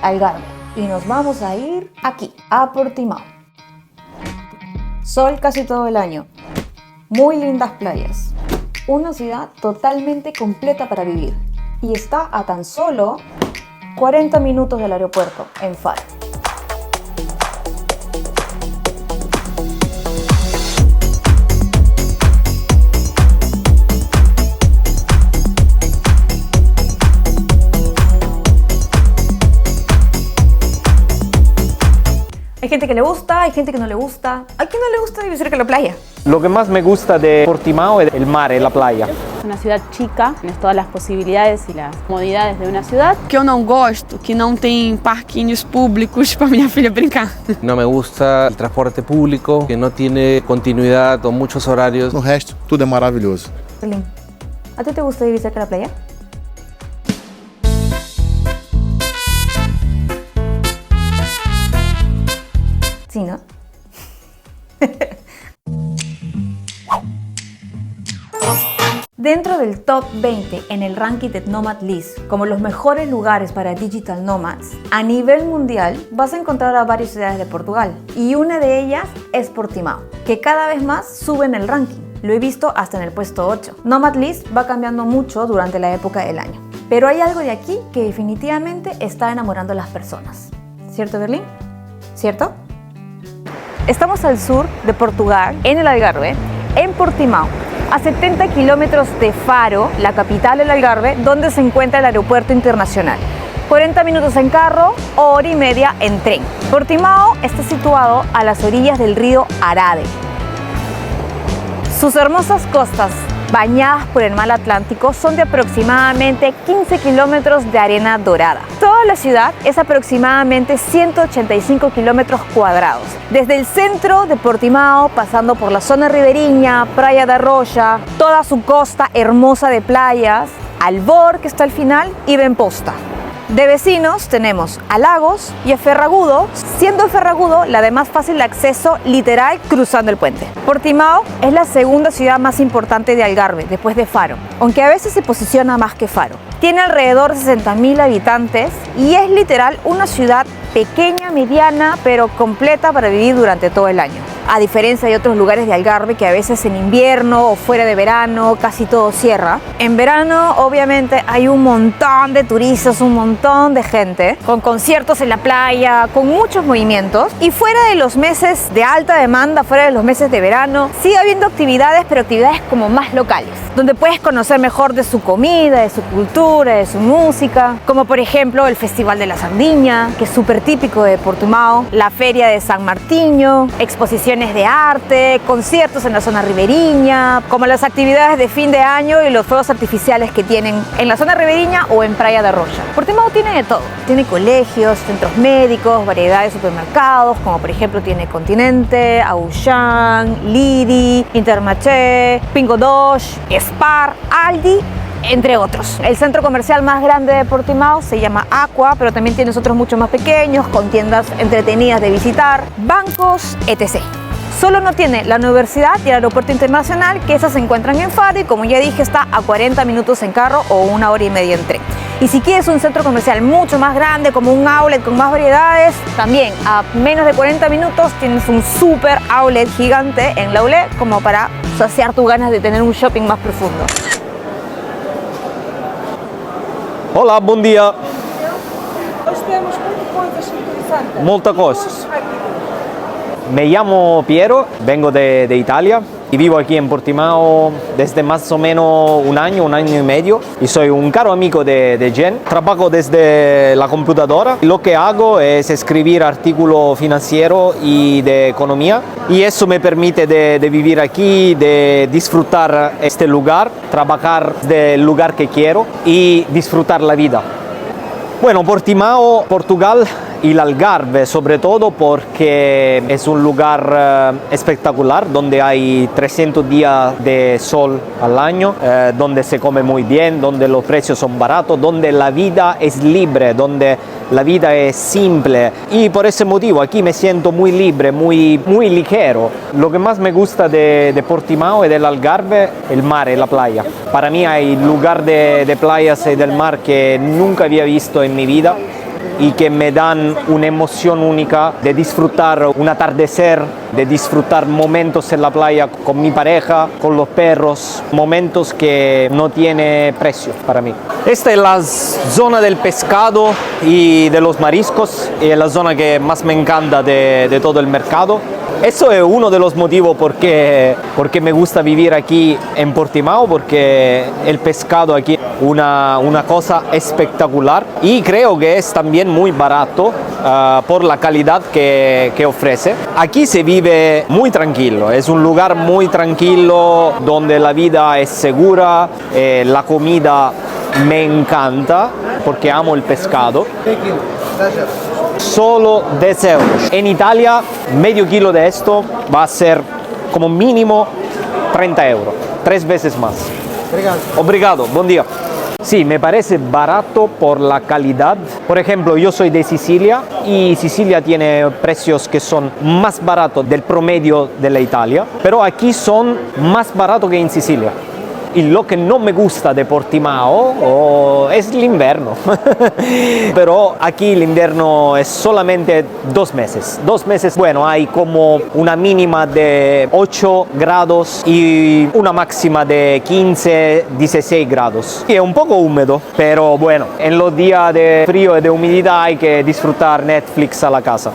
Algarve, y nos vamos a ir aquí, a Portimao. Sol casi todo el año, muy lindas playas, una ciudad totalmente completa para vivir y está a tan solo 40 minutos del aeropuerto en Faro. Hay gente que le gusta, hay gente que no le gusta. ¿A quién no le gusta vivir cerca de la playa? Lo que más me gusta de Portimao es el mar, la playa. Es una ciudad chica, tienes todas las posibilidades y las comodidades de una ciudad. Que eu não gosto, que não tem parquinhos públicos para minha filha brincar. No me gusta el transporte público, que no tiene continuidad o muchos horarios. No resto, tudo é maravilhoso. Berlín, ¿a ti te gusta vivir cerca de la playa? Sí, ¿no? Dentro del top 20 en el ranking de Nomad List como los mejores lugares para digital nomads, a nivel mundial vas a encontrar a varias ciudades de Portugal y una de ellas es Portimao, que cada vez más sube en el ranking. Lo he visto hasta en el puesto 8. Nomad List va cambiando mucho durante la época del año, pero hay algo de aquí que definitivamente está enamorando a las personas. ¿Cierto, Berlín? ¿Cierto? Estamos al sur de Portugal, en el Algarve, en Portimao, a 70 kilómetros de Faro, la capital del Algarve, donde se encuentra el aeropuerto internacional. 40 minutos en carro, hora y media en tren. Portimao está situado a las orillas del río Arade. Sus hermosas costas, bañadas por el mar Atlántico, son de aproximadamente 15 kilómetros de arena dorada. Toda la ciudad es aproximadamente 185 kilómetros cuadrados. Desde el centro de Portimao, pasando por la zona ribereña, Praia da Rocha, toda su costa hermosa de playas, Albor, que está al final, y Benposta. De vecinos tenemos a Lagos y a Ferragudo, siendo Ferragudo la de más fácil acceso literal cruzando el puente. Portimao es la segunda ciudad más importante de Algarve, después de Faro, aunque a veces se posiciona más que Faro. Tiene alrededor de 60.000 habitantes y es literal una ciudad pequeña, mediana, pero completa para vivir durante todo el año. A diferencia de otros lugares de Algarve que a veces en invierno o fuera de verano casi todo cierra. En verano obviamente hay un montón de turistas, un montón de gente, con conciertos en la playa, con muchos movimientos. Y fuera de los meses de alta demanda, fuera de los meses de verano, sigue habiendo actividades, pero actividades como más locales, donde puedes conocer mejor de su comida, de su cultura, de su música, como por ejemplo el Festival de la Sardiña, que es súper típico de Portimao, la Feria de San Martiño, exposiciones de arte, conciertos en la zona ribereña, como las actividades de fin de año y los fuegos artificiales que tienen en la zona ribereña o en Praia da Rocha. Portimao tiene de todo, tiene colegios, centros médicos, variedad de supermercados, como por ejemplo tiene Continente, Auchan, Lidl, Intermarché, Pingo Doce, Spar, Aldi, entre otros. El centro comercial más grande de Portimao se llama Aqua, pero también tienes otros mucho más pequeños, con tiendas entretenidas de visitar, bancos, etc. Solo no tiene la universidad y el aeropuerto internacional, que esas se encuentran en Faro y como ya dije está a 40 minutos en carro o una hora y media en tren. Y si quieres un centro comercial mucho más grande, como un outlet con más variedades, también a menos de 40 minutos tienes un super outlet gigante en la ULE, como para saciar tus ganas de tener un shopping más profundo. Olá, bom dia. Hoje temos muitas coisas interessantes. Muchas cosas. Me llamo Piero, vengo de Italia y vivo aquí en Portimao desde más o menos un año y medio y soy un caro amigo de Jen. Trabajo desde la computadora. Lo que hago es escribir artículos financieros y de economía y eso me permite de vivir aquí, de disfrutar este lugar, trabajar del lugar que quiero y disfrutar la vida. Bueno, Portimao, Portugal y el Algarve sobre todo porque es un lugar espectacular donde hay 300 días de sol al año, donde se come muy bien, donde los precios son baratos, donde la vida es libre, donde la vida es simple y por ese motivo aquí me siento muy libre, muy ligero. Lo que más me gusta de Portimao y del Algarve, el mar y la playa. Para mí hay lugar de playas y del mar que nunca había visto en mi vida y que me dan una emoción única de disfrutar un atardecer, de disfrutar momentos en la playa con mi pareja, con los perros, momentos que no tiene precio para mí. Esta es la zona del pescado y de los mariscos, y es la zona que más me encanta de todo el mercado. Eso es uno de los motivos porque me gusta vivir aquí en Portimao, porque el pescado aquí es una cosa espectacular y creo que es también muy barato por la calidad que ofrece. Aquí se vive muy tranquilo, es un lugar muy tranquilo donde la vida es segura, la comida me encanta porque amo el pescado. Solo 10 euros. En Italia, medio kilo de esto va a ser como mínimo 30 euros, 3 veces más. Obrigado, buen día. Sí, me parece barato por la calidad. Por ejemplo, yo soy de Sicilia y Sicilia tiene precios que son más baratos del promedio de la Italia, pero aquí son más baratos que en Sicilia. Y lo que no me gusta de Portimao es el invierno. Pero aquí el invierno es solamente 2 meses. 2 meses, bueno, hay como una mínima de 8 grados y una máxima de 15, 16 grados. Y es un poco húmedo, pero bueno, en los días de frío y de humedad hay que disfrutar Netflix a la casa.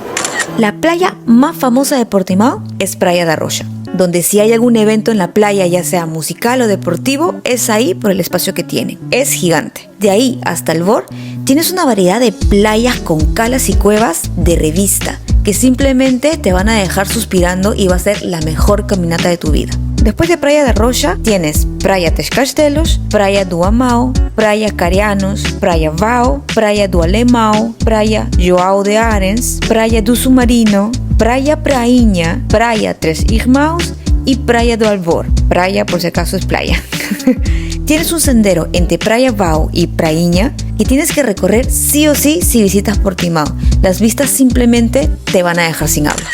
La playa más famosa de Portimao es Praia da Rocha, donde si hay algún evento en la playa, ya sea musical o deportivo, es ahí por el espacio que tiene. Es gigante. De ahí hasta Albor tienes una variedad de playas con calas y cuevas de revista, que simplemente te van a dejar suspirando y va a ser la mejor caminata de tu vida. Después de Praia da Rocha tienes Praia dos Castelos, Praia do Amao, Praia Carianos, Praia Vao, Praia do Alemão, Praia João de Arens, Praia do Submarino, Praia Prainha, Praia Tres Irmãos y Praia do Albor. Praia, por si acaso, es playa. Tienes un sendero entre Praia Vao y Prainha que tienes que recorrer sí o sí si visitas Portimao. Las vistas simplemente te van a dejar sin habla.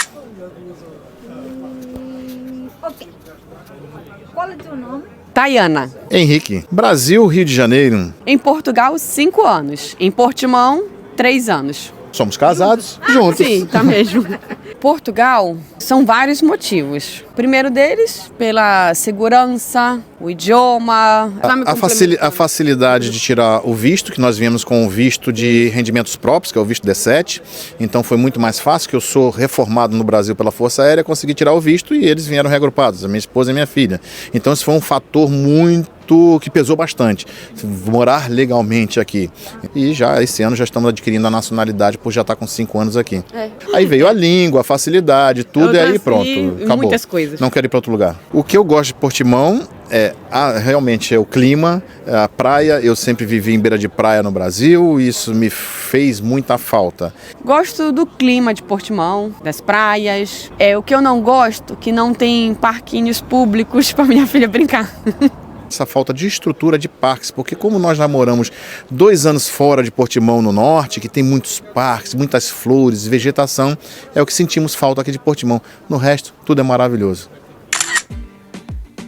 Qual é o teu nome? Tayana. Henrique, Brasil, Rio de Janeiro. Em Portugal, 5 anos. Em Portimão, 3 anos. Somos casados, juntos. Sim, tá mesmo. Portugal, são vários motivos. O primeiro deles, pela segurança, o idioma. A facilidade de tirar o visto, que nós viemos com o visto de rendimentos próprios, que é o visto D7. Então foi muito mais fácil, que eu sou reformado no Brasil pela Força Aérea, consegui tirar o visto e eles vieram reagrupados, a minha esposa e a minha filha. Então isso foi um fator que pesou bastante, morar legalmente aqui. E já esse ano já estamos adquirindo a nacionalidade por já estar com 5 anos aqui. Aí veio a língua, a facilidade, tudo, e aí pronto, acabou. Muitas coisas. Não quero ir para outro lugar. O que eu gosto de Portimão realmente é o clima, a praia. Eu sempre vivi em beira de praia no Brasil e isso me fez muita falta. Gosto do clima de Portimão, das praias. O que eu não gosto, que não tem parquinhos públicos para minha filha brincar. Essa falta de estrutura de parques, porque como nós namoramos 2 anos fora de Portimão no norte, que tem muitos parques, muitas flores, vegetação, é o que sentimos falta aqui de Portimão. No resto, tudo é maravilhoso.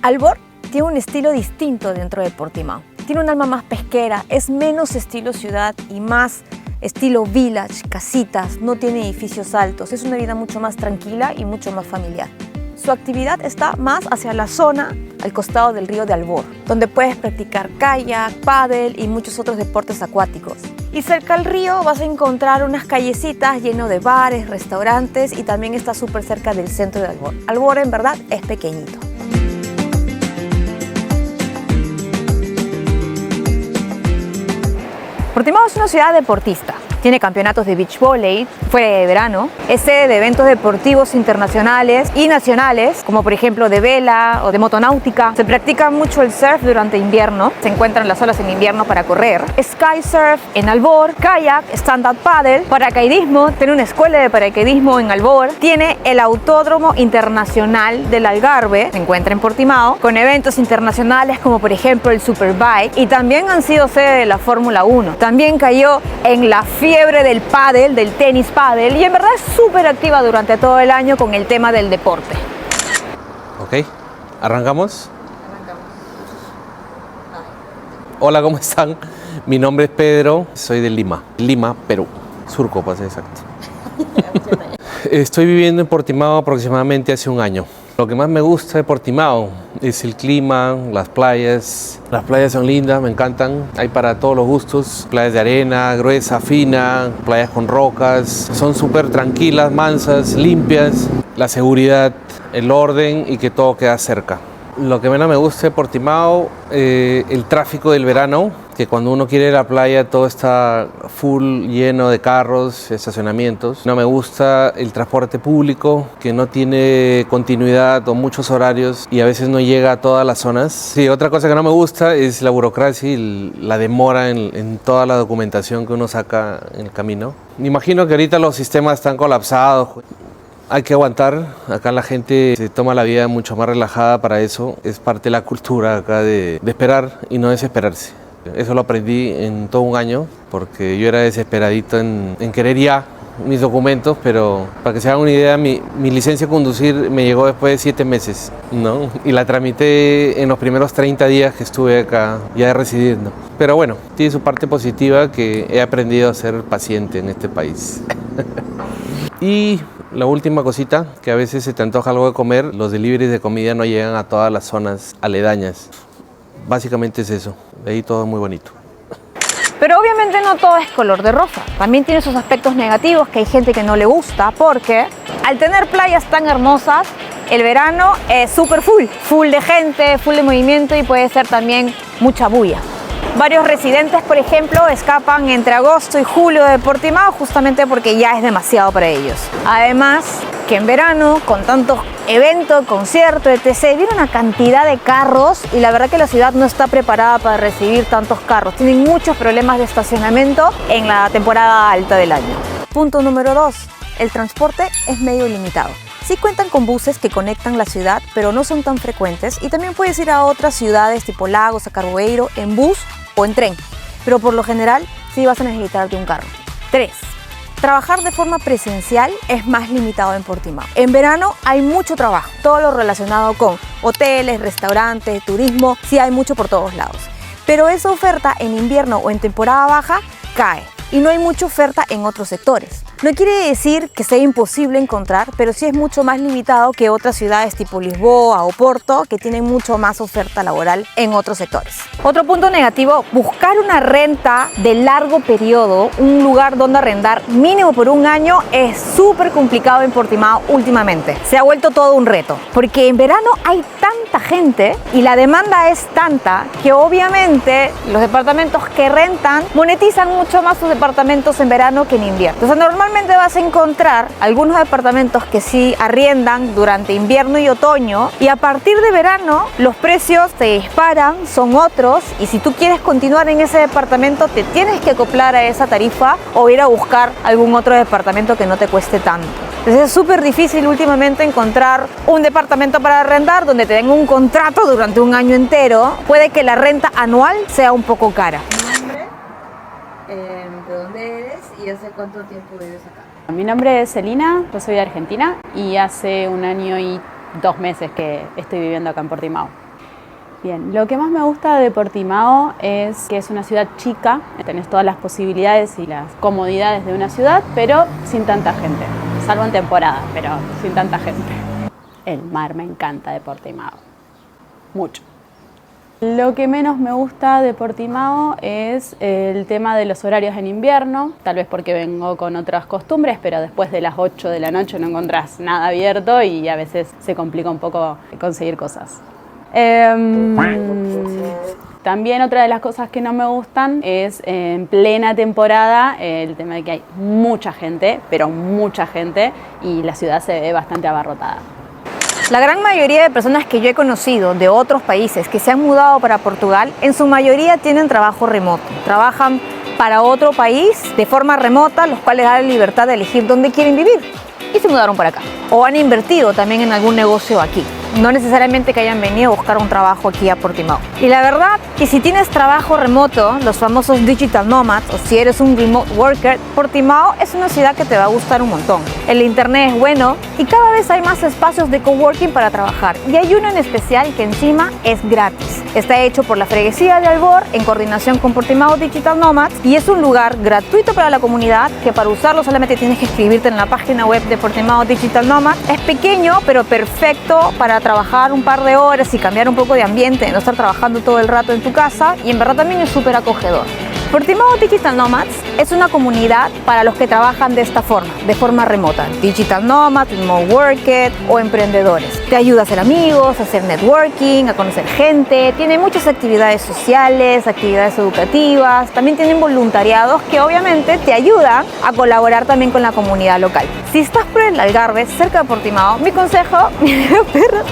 Albor tiene un estilo distinto dentro de Portimao. Tiene un alma más pesquera, es menos estilo ciudad y más estilo village, casitas, no tiene edificios altos. Es una vida mucho más tranquila y mucho más familiar. Su actividad está más hacia la zona al costado del río de Albor, donde puedes practicar kayak, pádel y muchos otros deportes acuáticos. Y cerca al río vas a encontrar unas callecitas llenas de bares, restaurantes y también está súper cerca del centro de Albor. Albor en verdad es pequeñito. Portimao es una ciudad deportista. Tiene campeonatos de beach volley, fuera de verano, es sede de eventos deportivos internacionales y nacionales, como por ejemplo de vela o de motonáutica. Se practica mucho el surf durante invierno, se encuentran las olas en invierno para correr. Sky surf en Albor, kayak, stand-up paddle, paracaidismo, tiene una escuela de paracaidismo en Albor, tiene el Autódromo Internacional del Algarve, se encuentra en Portimao, con eventos internacionales como por ejemplo el Superbike y también han sido sede de la Fórmula 1. También cayó en la fiebre del pádel, del tenis pádel, y en verdad es súper activa durante todo el año con el tema del deporte. Ok, ¿arrancamos? Hola, ¿cómo están? Mi nombre es Pedro, soy de Lima, Perú. Surcopas, exacto. Estoy viviendo en Portimao aproximadamente hace un año. Lo que más me gusta de Portimao es el clima, las playas. Las playas son lindas, me encantan. Hay para todos los gustos. Playas de arena, gruesa, fina, playas con rocas. Son súper tranquilas, mansas, limpias. La seguridad, el orden y que todo queda cerca. Lo que menos me gusta de Portimao, el tráfico del verano, que cuando uno quiere ir a la playa todo está full, lleno de carros, estacionamientos. No me gusta el transporte público, que no tiene continuidad o muchos horarios y a veces no llega a todas las zonas. Sí, otra cosa que no me gusta es la burocracia y la demora en toda la documentación que uno saca en el camino. Me imagino que ahorita los sistemas están colapsados. Hay que aguantar, acá la gente se toma la vida mucho más relajada para eso. Es parte de la cultura acá de esperar y no desesperarse. Eso lo aprendí en todo un año, porque yo era desesperadito en querer ya mis documentos, pero para que se hagan una idea, mi licencia de conducir me llegó después de 7 meses, ¿no? Y la tramité en los primeros 30 días que estuve acá ya residiendo. Pero bueno, tiene su parte positiva, que he aprendido a ser paciente en este país. Y la última cosita, que a veces se te antoja algo de comer, los deliveries de comida no llegan a todas las zonas aledañas. Básicamente es eso, de ahí todo es muy bonito. Pero obviamente no todo es color de rosa. También tiene sus aspectos negativos, que hay gente que no le gusta, porque al tener playas tan hermosas, el verano es súper full de gente, full de movimiento y puede ser también mucha bulla. Varios residentes, por ejemplo, escapan entre agosto y julio de Portimao justamente porque ya es demasiado para ellos. Además, que en verano, con tantos eventos, conciertos, etc., viene una cantidad de carros y la verdad que la ciudad no está preparada para recibir tantos carros. Tienen muchos problemas de estacionamiento en la temporada alta del año. Punto número 2. El transporte es medio limitado. Sí cuentan con buses que conectan la ciudad, pero no son tan frecuentes y también puedes ir a otras ciudades tipo Lagos, a Carboeiro, en bus o en tren, pero por lo general sí vas a necesitarte un carro. 3. Trabajar de forma presencial es más limitado en Portimao. En verano hay mucho trabajo, todo lo relacionado con hoteles, restaurantes, turismo, sí hay mucho por todos lados. Pero esa oferta en invierno o en temporada baja cae y no hay mucha oferta en otros sectores. No quiere decir que sea imposible encontrar, pero sí es mucho más limitado que otras ciudades tipo Lisboa o Porto, que tienen mucho más oferta laboral en otros sectores. Otro punto negativo, buscar una renta de largo periodo, un lugar donde arrendar mínimo por un año, es súper complicado en Portimao últimamente. Se ha vuelto todo un reto, porque en verano hay tanta gente y la demanda es tanta que obviamente los departamentos que rentan monetizan mucho más sus departamentos en verano que en invierno. Entonces normalmente vas a encontrar algunos departamentos que sí arriendan durante invierno y otoño y a partir de verano los precios se disparan, son otros y si tú quieres continuar en ese departamento te tienes que acoplar a esa tarifa o ir a buscar algún otro departamento que no te cueste tanto. Entonces es súper difícil últimamente encontrar un departamento para arrendar donde te den un contrato durante un año entero. Puede que la renta anual sea un poco cara. ¿De dónde eres y hace cuánto tiempo vives acá? Mi nombre es Celina, yo soy de Argentina y hace 1 año y 2 meses que estoy viviendo acá en Portimao. Bien, lo que más me gusta de Portimao es que es una ciudad chica, tenés todas las posibilidades y las comodidades de una ciudad, pero sin tanta gente, salvo en temporada, pero sin tanta gente. El mar me encanta de Portimao, mucho. Lo que menos me gusta de Portimao es el tema de los horarios en invierno, tal vez porque vengo con otras costumbres, pero después de las 8 de la noche no encontrás nada abierto y a veces se complica un poco conseguir cosas. También otra de las cosas que no me gustan es en plena temporada el tema de que hay mucha gente, pero mucha gente, y la ciudad se ve bastante abarrotada. La gran mayoría de personas que yo he conocido de otros países que se han mudado para Portugal, en su mayoría tienen trabajo remoto. Trabajan para otro país de forma remota, los cuales dan la libertad de elegir dónde quieren vivir. Y se mudaron para acá. O han invertido también en algún negocio aquí. no necesariamente que hayan venido a buscar un trabajo aquí a Portimao. Y la verdad que si tienes trabajo remoto, los famosos digital nomads, o si eres un remote worker, Portimao es una ciudad que te va a gustar un montón. El internet es bueno y cada vez hay más espacios de coworking para trabajar. Y hay uno en especial que encima es gratis. Está hecho por la Freguesía de Albor en coordinación con Portimao Digital Nomads y es un lugar gratuito para la comunidad que para usarlo solamente tienes que inscribirte en la página web de Portimao Digital Nomads. Es pequeño pero perfecto para trabajar un par de horas y cambiar un poco de ambiente, no estar trabajando todo el rato en tu casa, y en verdad también es súper acogedor. Portimao Digital Nomads es una comunidad para los que trabajan de esta forma, de forma remota. Digital Nomads, Remote Worker o emprendedores. Te ayuda a hacer amigos, a hacer networking, a conocer gente. Tiene muchas actividades sociales, actividades educativas. También tienen voluntariados que obviamente te ayudan a colaborar también con la comunidad local. Si estás por el Algarve, cerca de Portimao, mi consejo... perros.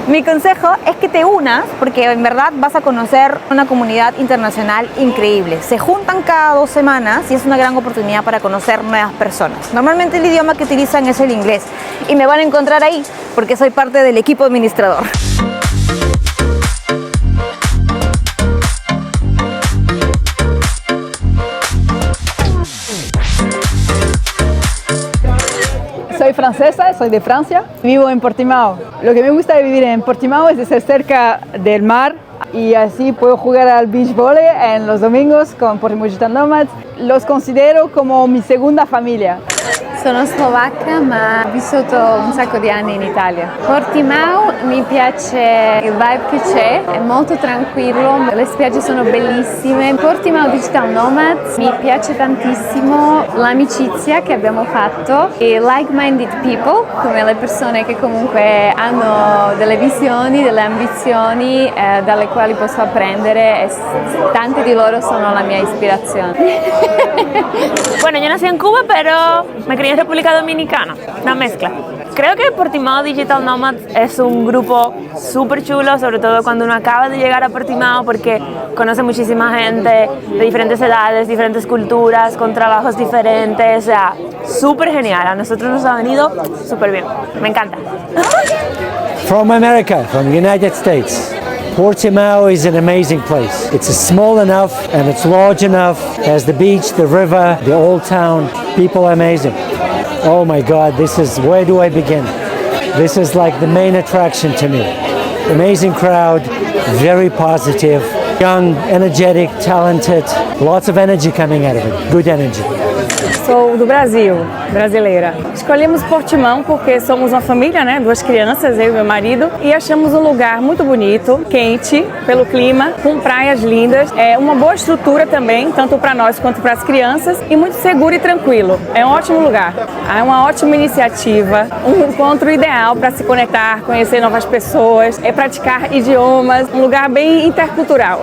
Mi consejo es que te unas porque en verdad vas a conocer una comunidad internacional increíble. Se juntan cada 2 semanas y es una gran oportunidad para conocer nuevas personas. Normalmente el idioma que utilizan es el inglés y me van a encontrar ahí porque soy parte del equipo administrador. Soy francesa, soy de Francia, vivo en Portimao. Lo que me gusta de vivir en Portimao es de ser cerca del mar y así puedo jugar al beach volley en los domingos con Portimao Digital Nomads. Los considero como mi segunda familia. Sono slovacca ma ho vissuto un sacco di anni in Italia. Portimao mi piace il vibe che c'è, è molto tranquillo, le spiagge sono bellissime. Portimao Digital Nomads mi piace tantissimo l'amicizia che abbiamo fatto e like-minded people, come le persone che comunque hanno delle visioni, delle ambizioni dalle quali posso apprendere e tante di loro sono la mia ispirazione. Bueno, yo nací en Cuba, pero me crié en República Dominicana, una mezcla. Creo que Portimao Digital Nomads es un grupo súper chulo, sobre todo cuando uno acaba de llegar a Portimao, porque conoce muchísima gente de diferentes edades, diferentes culturas, con trabajos diferentes, o sea, súper genial. A nosotros nos ha venido súper bien, me encanta. From America, from the United States. Portimao is an amazing place. It's small enough and it's large enough. It has the beach, the river, the old town. People are amazing. Oh my God, where do I begin? This is like the main attraction to me. Amazing crowd, very positive, young, energetic, talented, lots of energy coming out of it, good energy. Sou do Brasil, brasileira. Escolhemos Portimão porque somos uma família, né? 2 crianças, eu e meu marido, e achamos um lugar muito bonito, quente, pelo clima, com praias lindas, uma boa estrutura também, tanto para nós quanto para as crianças, e muito seguro e tranquilo. É um ótimo lugar. É uma ótima iniciativa, um encontro ideal para se conectar, conhecer novas pessoas, praticar idiomas, um lugar bem intercultural.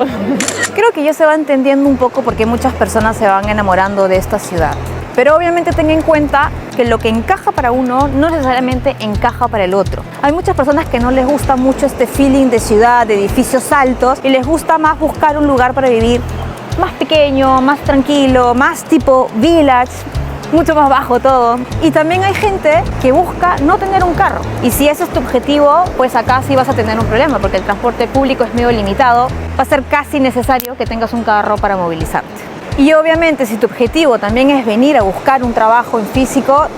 Creo que ya se va entendiendo un poco por qué muchas personas se van enamorando de esta ciudad. Pero obviamente ten en cuenta que lo que encaja para uno no necesariamente encaja para el otro. Hay muchas personas que no les gusta mucho este feeling de ciudad, de edificios altos, y les gusta más buscar un lugar para vivir más pequeño, más tranquilo, más tipo village, mucho más bajo todo. Y también hay gente que busca no tener un carro. Y si ese es tu objetivo, pues acá sí vas a tener un problema, porque el transporte público es medio limitado. Va a ser casi necesario que tengas un carro para movilizarte. Y obviamente si tu objetivo también es venir a buscar un trabajo en físico,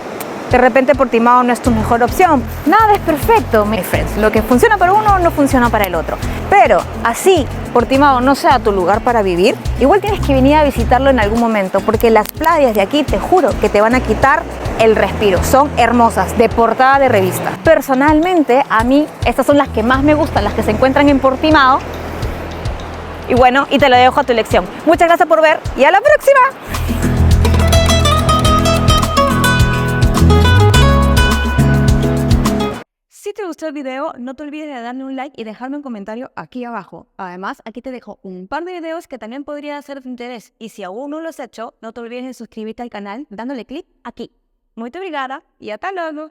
de repente Portimao no es tu mejor opción. Nada es perfecto, my friends. Lo que funciona para uno no funciona para el otro. Pero así Portimao no sea tu lugar para vivir, igual tienes que venir a visitarlo en algún momento, porque las playas de aquí te juro que te van a quitar el respiro. Son hermosas, de portada de revista. Personalmente, a mí estas son las que más me gustan, las que se encuentran en Portimao. Y bueno, y te lo dejo a tu elección. Muchas gracias por ver y a la próxima. Si te gustó el video, no te olvides de darle un like y dejarme un comentario aquí abajo. Además, aquí te dejo un par de videos que también podrían ser de tu interés. Y si aún no lo has hecho, no te olvides de suscribirte al canal dándole clic aquí. Muito obrigada y hasta luego.